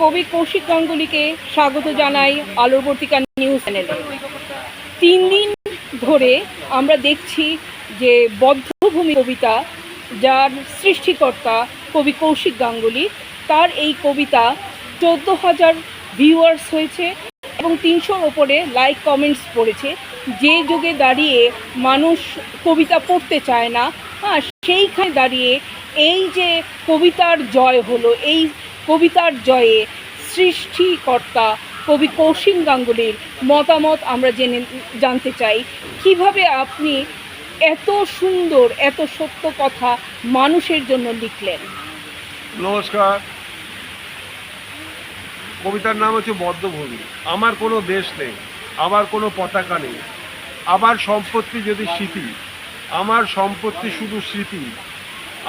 কবি কৌশিক গাঙ্গুলিকে স্বাগত জানাই আলোবর্তিকা নিউজ চ্যানেলে। 3 দিন ধরে আমরা দেখছি যে বদ্ধভূমি কবিতা, যার সৃষ্টিকর্তা কবি কৌশিক গাঙ্গুলি, তার এই কবিতা 14,000 ভিউয়ার্স হয়েছে এবং 300-র ওপরে লাইক কমেন্টস পড়েছে। যে যুগে দাঁড়িয়ে মানুষ কবিতা পড়তে চায় না, সেইখানে দাঁড়িয়ে এই যে কবিতার জয় হলো, এই কবিতার জয়ে সৃষ্টিকর্তা কবি কৌশিক গাঙ্গুলির মতামত আমরা জানতে চাই। কিভাবে আপনি এত সুন্দর, এত সত্য কথা মানুষের জন্য লিখলেন? নমস্কার। কবিতার নাম হচ্ছে বদ্ধভূমি। আমার কোনো দেশ নেই, আমার কোনো পতাকা নেই, আমার সম্পত্তি যদি স্মৃতি, আমার সম্পত্তি শুধু স্মৃতি,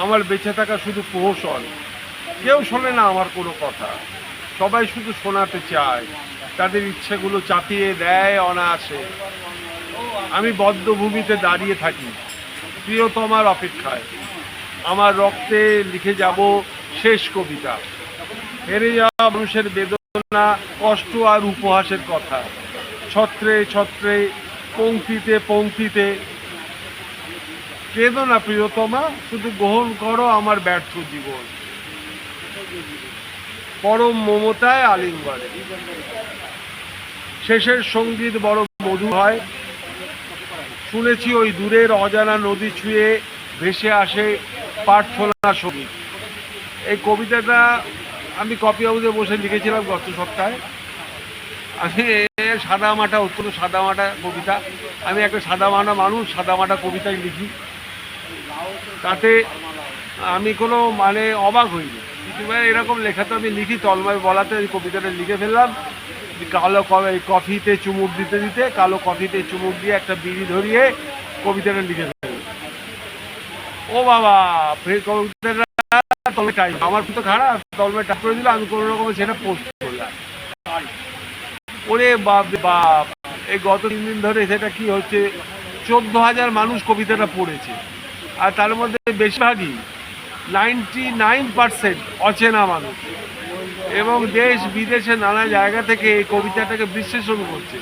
আমার বেঁচে থাকা শুধু প্রহসন। কেউ শোনে না আমার কোনো কথা, সবাই শুধু শোনাতে চায়, তাদের ইচ্ছেগুলো চাপিয়ে দেয় অনায়াসে। আমি বদ্ধভূমিতে দাঁড়িয়ে থাকি প্রিয়তমার অপেক্ষায়। আমার রক্তে লিখে যাব শেষ কবিতা, হেরে যাওয়া মানুষের বেদনা, কষ্ট আর উপহাসের কথা। ছত্রে ছত্রে, পংক্তিতে পংক্তিতে, কেঁদো না প্রিয়তমা, শুধু গ্রহণ করো আমার ব্যর্থ জীবন। পরম মমতায় আলিঙ্গনে শেষের সঙ্গীত বড় মধুর হয়। শুনেছি ওই দূরের অজানা নদী ছুঁয়ে ভেসে আসে প্রার্থনা সঙ্গীত। এই কবিতাটা আমি কপি হাউসে বসে লিখেছিলাম গত সপ্তাহে। আমি সাদামাটা, অত্যন্ত সাদামাটা কবিতা। আমি একটা সাদামাটা মানুষ, সাদামাটা কবিতায় লিখি। তাতে আমি কোনো অবাক হইনি। এরকম লেখা তো আমি লিখি, তন্ময় বলাতে ওই কবিতাটা লিখে ফেললাম। কালো কফিতে চুমুক দিতে দিতে, কালো কফিতে চুমুক দিয়ে একটা বিড়ি ধরিয়ে কবিতাটা লিখে ফেললাম। ও বাবা, ফের কবিতাটা আমার তো খারাপ, তন্ময় টাইপ করে দিল, আমি কোনো রকমে সেটা পোস্ট করলাম। ওরে বাপ বাপ, এই গত 3 দিন ধরে সেটা কি হচ্ছে, 14,000 মানুষ কবিতাটা পড়েছে। আর তার মধ্যে বেশিরভাগই 99% অচেনা মানুষ, এবং দেশ বিদেশে নানা জায়গা থেকে এই কবিতাটাকে বিশ্লেষণ করছে।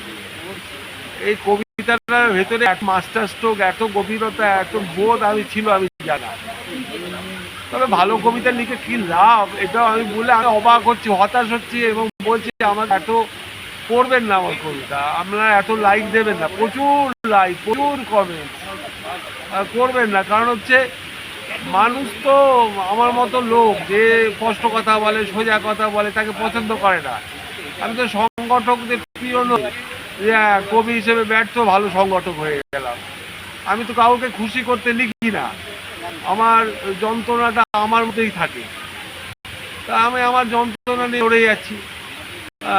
এই কবিতাটার ভেতরে এক মাস্টার স্ট্রোক, এত গভীরতা, এত বোধ আমি জানা। তবে ভালো কবিতা লিখে কি লাভ, এটাও আমি বলে আমি অবাক হচ্ছি, হতাশ হচ্ছি, এবং বলছি আমাকে এত পড়বেন না আমার কবিতা, আপনারা এত লাইক দেবেন না, প্রচুর লাইক, প্রচুর কমেন্ট করবেন না। কারণ হচ্ছে মানুষ তো আমার মতো লোক যে স্পষ্ট কথা বলে, সোজা কথা বলে, তাকে পছন্দ করে না। আমি তো সংগঠকদের প্রিয় নই, যে কবি হিসেবে ব্যর্থ ভালো সংগঠক হয়ে গেলাম। আমি তো কাউকে খুশি করতে লিখি না, আমার যন্ত্রণাটা আমার মধ্যেই থাকে। তা আমি আমার যন্ত্রণা নিয়ে লড়ে যাচ্ছি,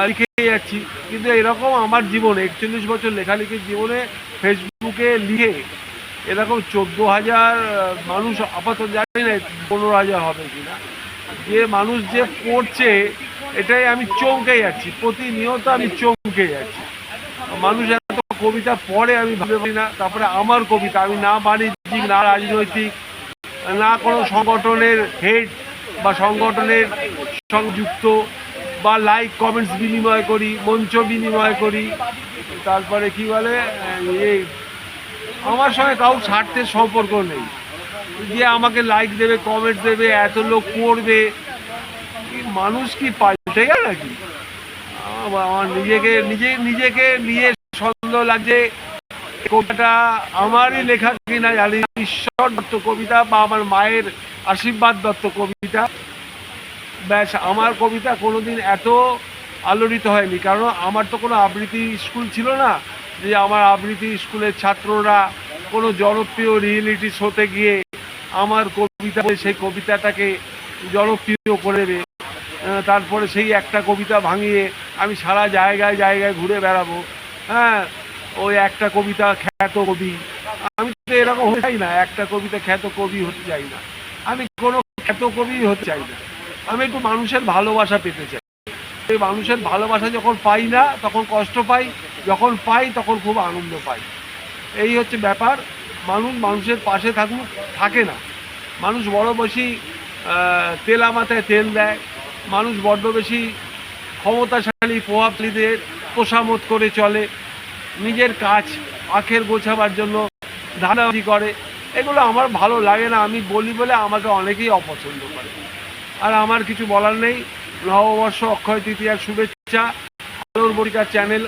লিখে যাচ্ছি। কিন্তু এরকম আমার জীবনে 41 বছর লেখালেখির জীবনে ফেসবুকে লিখে এরকম 14,000 মানুষ, আপাতত জানি না 15,000 হবে কিনা, যে মানুষ যে পড়ছে, এটাই আমি চমকে যাচ্ছি। প্রতিনিয়ত আমি চমকে যাচ্ছি। মানুষ এত কবিতা পড়ে আমি ভাবতে পারি না। তারপরে আমার কবিতা, আমি না বাণিজ্যিক, না রাজনৈতিক, না কোনো সংগঠনের হেড বা সংগঠনের সংযুক্ত, বা লাইক কমেন্টস বিনিময় করি, মঞ্চ বিনিময় করি, তারপরে কি বলে এই আমার সঙ্গে কারোর স্বার্থের সম্পর্ক নেই। যে আমাকে লাইক দেবে, কমেন্ট দেবে, এত লোক পড়বে, মানুষ কি পাল্টে গেল নাকি? আমার নিজেকে নিয়ে সন্দেহ লাগছে। কবিতাটা আমারই লেখা কিনা জানি, ঈশ্বর দত্ত কবিতা বা আমার মায়ের আশীর্বাদ দত্ত কবিতা। ব্যাস, আমার কবিতা কোনোদিন এত আলোড়িত হয়নি। কারণ আমার তো কোনো আবৃত্তি স্কুল ছিল না, যে আমার আবৃত্তি স্কুলের ছাত্ররা কোনো জনপ্রিয় রিয়েলিটি শোতে গিয়ে আমার কবিতা, সেই কবিতাটাকে জনপ্রিয় করে দেবে, তারপরে সেই একটা কবিতা ভাঙিয়ে আমি সারা জায়গায় জায়গায় ঘুরে বেড়াবো। ওই একটা কবিতা খ্যাত কবি। আমি তো এরকম হতে চাই না, একটা কবিতা খ্যাত কবি হতে চাই না, আমি কোনো খ্যাত কবি হতে চাই না। আমি একটু মানুষের ভালোবাসা পেতে চাই। এই মানুষের ভালোবাসা যখন পাই না তখন কষ্ট পাই, যখন পাই তখন খুব আনন্দ পাই। এই হচ্ছে ব্যাপার। মানুষের পাশে থাকে না, মানুষ বড় বেশি তেলা মাথায় তেল দেয়, মানুষ বড্ড বেশি ক্ষমতাশালী প্রভাবশালীদের তোষামত করে চলে, নিজের কাজ আখের গোছাবার জন্য ধাঁধাবাজি করে। এগুলো আমার ভালো লাগে না, আমি বলি বলে আমাকে অনেকেই অপছন্দ করে। আর আমার কিছু বলার নেই। নববর্ষ, অক্ষয় তৃতীয়ার শুভেচ্ছা। আলোর বর্তিকা চ্যানেল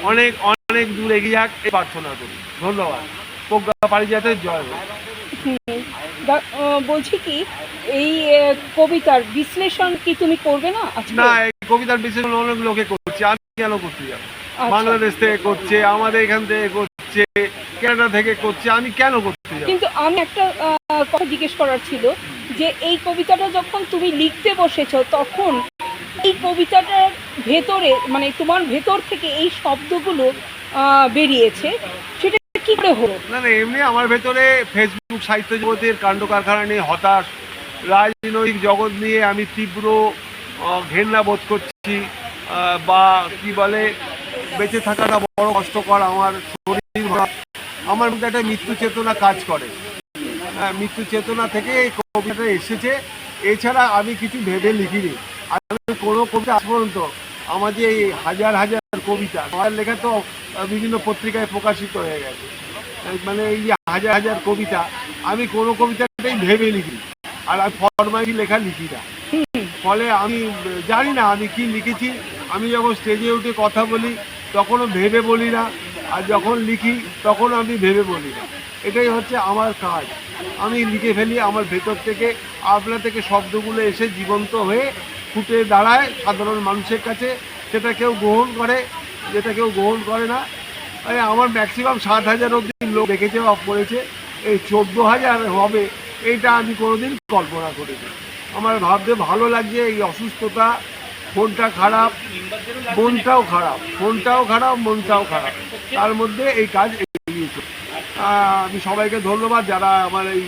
অনেক অনেক দূর এগিয়ে যাক এই প্রার্থনা করি। ধন্যবাদ। প্রজ্ঞা পারিজাতের জয় হোক। বলছি কি, এই কবিতার বিশ্লেষণ কি তুমি করবে না আজকে? না, এই কবিতার বিশ্লেষণ অনেক লোকে করছে, আমি কেন করতে যাবো? বাংলাদেশ থেকে করছে, আমাদের এখান থেকে করছে, কানাডা থেকে করছে, আমি কেন করতে যাবো? কিন্তু আমি একটা কথা জিজ্ঞেস করার ছিল যে এই কবিতাটা যখন তুমি লিখতে বসেছো তখন এই কবিতাটার ভেতরে, মানে তোমার ভেতর থেকে এই শব্দগুলো বেরিয়েছে, সেটা কি করে হলো? না না, এমনি আমার ভেতরে ফেসবুক সাহিত্য জগতের কাণ্ড কারখানা নিয়ে হতাশ, রাজনৈতিক জগৎ নিয়ে আমি তীব্র ঘেন্না বোধ করছি, বা কি বলে, বেঁচে থাকাটা বড় কষ্টকর, আমার শরীর আমার মধ্যে একটা মৃত্যু চেতনা কাজ করে। মৃত্যু চেতনা থেকে এই কবিতাটা এসেছে। এছাড়া আমি কিছু ভেবে লিখিনি। আমি কোনো কবিতা আজ পর্যন্ত, আমার যে এই হাজার হাজার কবিতা, আমার লেখা তো বিভিন্ন পত্রিকায় প্রকাশিত হয়ে গেছে, মানে এই যে হাজার হাজার কবিতা, আমি কোনো কবিতাটাই ভেবে লিখি। আর আমি ফরমাইজি লেখা লিখি না। ফলে আমি জানি না আমি কি লিখেছি। আমি যখন স্টেজে উঠে কথা বলি তখনও ভেবে বলি না, আর যখন লিখি তখন আমি ভেবে বলি না। এটাই হচ্ছে আমার কাজ। আমি লিখে ফেলি আমার ভেতর থেকে, আপনা থেকে শব্দগুলো এসে জীবন্ত হয়ে ফুটে দাঁড়ায় সাধারণ মানুষের কাছে। সেটা কেউ গ্রহণ করে, যেটা কেউ গ্রহণ করে না। আমার ম্যাক্সিমাম 7,000 অব্দি লোক দেখেছে বা পড়েছে, এই 14,000 হবে এইটা আমি কোনোদিন কল্পনা করিনি। আমার ভাবতে ভালো লাগছে। এই অসুস্থতা, ফোনটা খারাপ, মনটাও খারাপ, ফোনটাও খারাপ, মনটাও খারাপ, তার মধ্যে এই কাজ এগিয়েছে। আমি সবাইকে ধন্যবাদ যারা আমার এই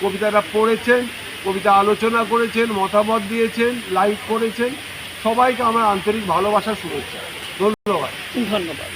কবিতাটা পড়েছেন, কবিতা আলোচনা করেছেন, মতামত দিয়েছেন, লাইক করেছেন। সবাইকে আমার আন্তরিক ভালোবাসা, শুভেচ্ছা। ধন্যবাদ। ধন্যবাদ।